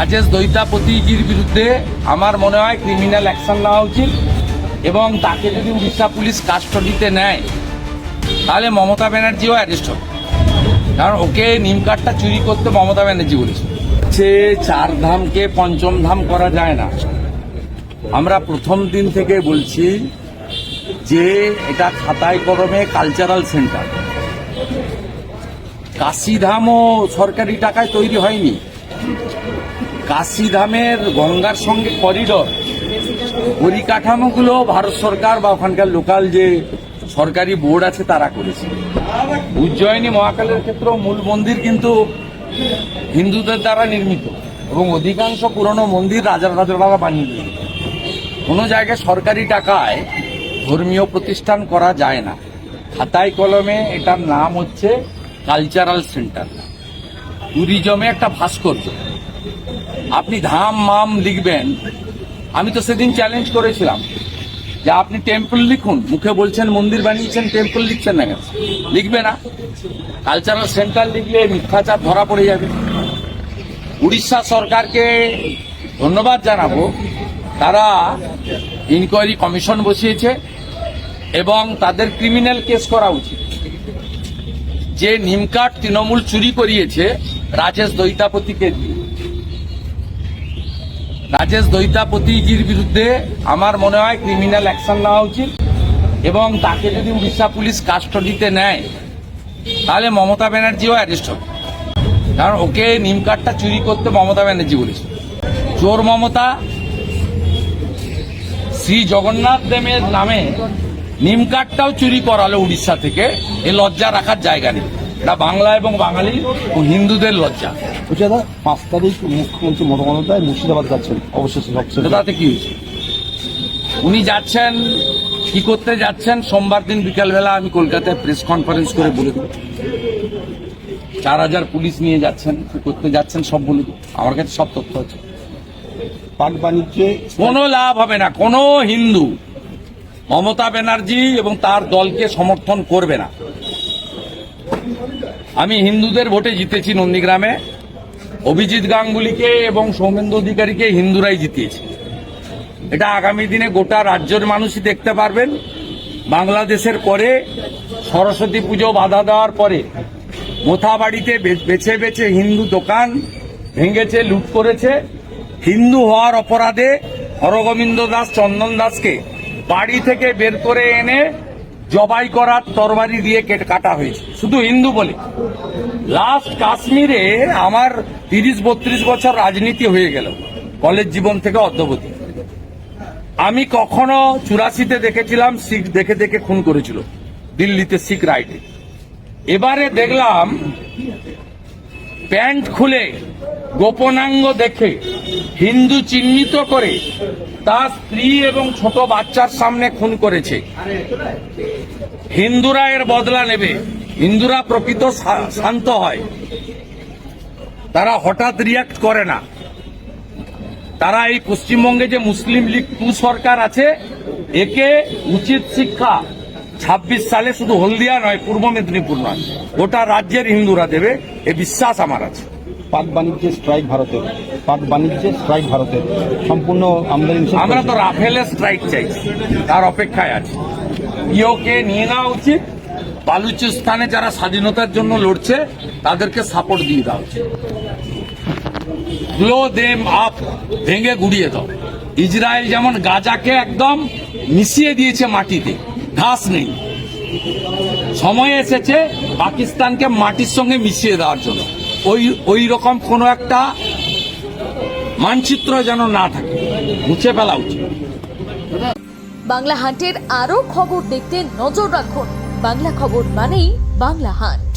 রাজেশ দৈতাপতিজির বিরুদ্ধে আমার মনে হয় ক্রিমিনাল অ্যাকশন নেওয়া উচিত এবং তাকে যদি উড়িষ্যা পুলিশ কাস্টডিতে নেয় তাহলে মমতা ব্যানার্জিও অ্যারেস্ট হবে। কারণ ওকে নিম কার্ডটা চুরি করতে মমতা ব্যানার্জি বলেছে। সে চার ধামকে পঞ্চম ধাম করা যায় না। আমরা প্রথম দিন থেকে বলছি যে এটা খাতায় কলমে কালচারাল সেন্টার। কাশীধামও সরকারি টাকায় তৈরি হয়নি। কাশীধামের গঙ্গার সঙ্গে করিডর পরিকাঠামোগুলো ভারত সরকার বা ওখানকার লোকাল যে সরকারি বোর্ড আছে তারা করেছে। উজ্জয়িনী মহাকালের ক্ষেত্রেও মূল মন্দির কিন্তু হিন্দুদের দ্বারা নির্মিত এবং অধিকাংশ পুরনো মন্দির রাজারা বানিয়ে দিয়েছে। কোনো জায়গায় সরকারি টাকায় ধর্মীয় প্রতিষ্ঠান করা যায় না। খাতায় কলমে এটার নাম হচ্ছে কালচারাল সেন্টার, ট্যুরিজমে একটা ভাস্কর্য। আপনি ধাম মাম লিখবেন, আমি তো সেদিন চ্যালেঞ্জ করেছিলাম যে আপনি টেম্পল লিখুন, মুখে বলছেন মন্দির বানিয়েছেন, টেম্পল লিখছেন না কেন? লিখবে না। কালচারাল সেন্টার লিখলে মিথ্যাচার ধরা পড়ে যাবে। উড়িষ্যা সরকারকে ধন্যবাদ জানাবো, তারা ইনকোয়ারি কমিশন বসিয়েছে এবং তাদের ক্রিমিনাল কেস করা উচিত। যে নিমকাট তৃণমূল চুরি করিয়েছে রাজেশ দৈতাপতিকে দিয়ে, রাজেশ দৈতাপতিজির বিরুদ্ধে আমার মনে হয় ক্রিমিনাল অ্যাকশন নেওয়া উচিত এবং তাকে যদি উড়িষ্যা পুলিশ কাস্টডিতে নেয় তাহলে মমতা ব্যানার্জিও অ্যারেস্ট হবে। কারণ ওকে নিম কার্ডটা চুরি করতে মমতা ব্যানার্জি বলেছে। চোর মমতা শ্রী জগন্নাথ দেবের নামে নিম কার্ডটাও চুরি করালো উড়িষ্যা থেকে। এ লজ্জা রাখার জায়গা নেই। এটা বাংলা এবং বাঙালি ও হিন্দুদের লজ্জা। দাদা 5 তারিখ মুখ্যমন্ত্রী মমতা বন্দ্যোপাধ্যায় মুর্শিদাবাদ যাচ্ছেন, অবশেষে তাতে কি হয়েছে? উনি যাচ্ছেন, কি করতে যাচ্ছেন? সোমবার দিন বিকালবেলা আমি কলকাতায় প্রেস কনফারেন্স করে বলে দেব। 4000 পুলিশ নিয়ে যাচ্ছেন, কি করতে যাচ্ছেন সব বলে দেব। আমার কাছে সব তথ্য আছে। পাট বাণিজ্যে কোনো লাভ হবে না। কোনো হিন্দু মমতা ব্যানার্জি এবং তার দলকে সমর্থন করবে না। আমি হিন্দুদের ভোটে জিতেছি নন্দীগ্রামে। অভিজিৎ গাঙ্গুলিকে এবং সৌমেন্দু অধিকারীকে হিন্দুরাই জিতিয়েছে। এটা আগামী দিনে গোটা রাজ্যের মানুষই দেখতে পারবেন। বাংলাদেশের পরে সরস্বতী পুজো বাধা দেওয়ার পরে মোথাবাড়িতে বেছে বেছে হিন্দু দোকান ভেঙেছে, লুট করেছে। হিন্দু হওয়ার অপরাধে হরগোবিন্দ দাস, চন্দন দাসকে বাড়ি থেকে বের করে এনে জবাই করার তরবারি দিয়ে কাটা হয়েছে, শুধু হিন্দু বলে। লাস্ট কাশ্মীরে আমার 30-32 বছর রাজনীতি হয়ে গেল, কলেজ জীবন থেকে অদ্যাবধি। আমি কখনো 84-তে দেখেছিলাম শিখ দেখে দেখে খুন করেছিল দিল্লিতে, শিখ রাইটে। এবারে দেখলাম প্যান্ট খুলে গোপনাঙ্গ দেখে হিন্দু চিহ্নিত করে তার স্ত্রী এবং ছোট বাচ্চার সামনে খুন করেছে। হিন্দুরা এর বদলা নেবে। হিন্দুরা প্রকৃত শান্ত হয়, তারা হঠাৎ রিয়াক্ট করে না। তারা এই পশ্চিমবঙ্গে যে মুসলিম লীগ 2 সরকার আছে, একে উচিত শিক্ষা 26 সালে শুধু হলদিয়া নয়, পূর্ব মেদিনীপুর নয়, গোটা রাজ্যের হিন্দুরা দেবে, এ বিশ্বাস আমার আছে। পাট বাণিজ্যে স্ট্রাইক ভারতের, পাট বাণিজ্যে স্ট্রাইক ভারতের, সম্পূর্ণ আমদানি। আমরা তো রাফেলের স্ট্রাইক চাইছি, তার অপেক্ষায় আছি। ইওকে নিয়ে নেওয়া উচিত। বালুচিস্তানে যারা স্বাধীনতার জন্য লড়ছে তাদেরকে সাপোর্ট দিয়ে দেওয়া উচিত। ব্লো দেম আপ, ভেঙে গুড়িয়ে দাও। ইসরায়েল যেমন গাজাকে একদম মিশিয়ে দিয়েছে মাটিতে, ঘাস নেই। সময় এসেছে পাকিস্তানকে মাটির সঙ্গে মিশিয়ে দেওয়ার জন্য। ওই রকম কোনো একটা মানচিত্র যেন না থাকে, মুছে ফেলা উচিত। বাংলা হান্টের আরো খবর দেখতে নজর রাখুন। বাংলা খবর মানেই বাংলা হান্ট।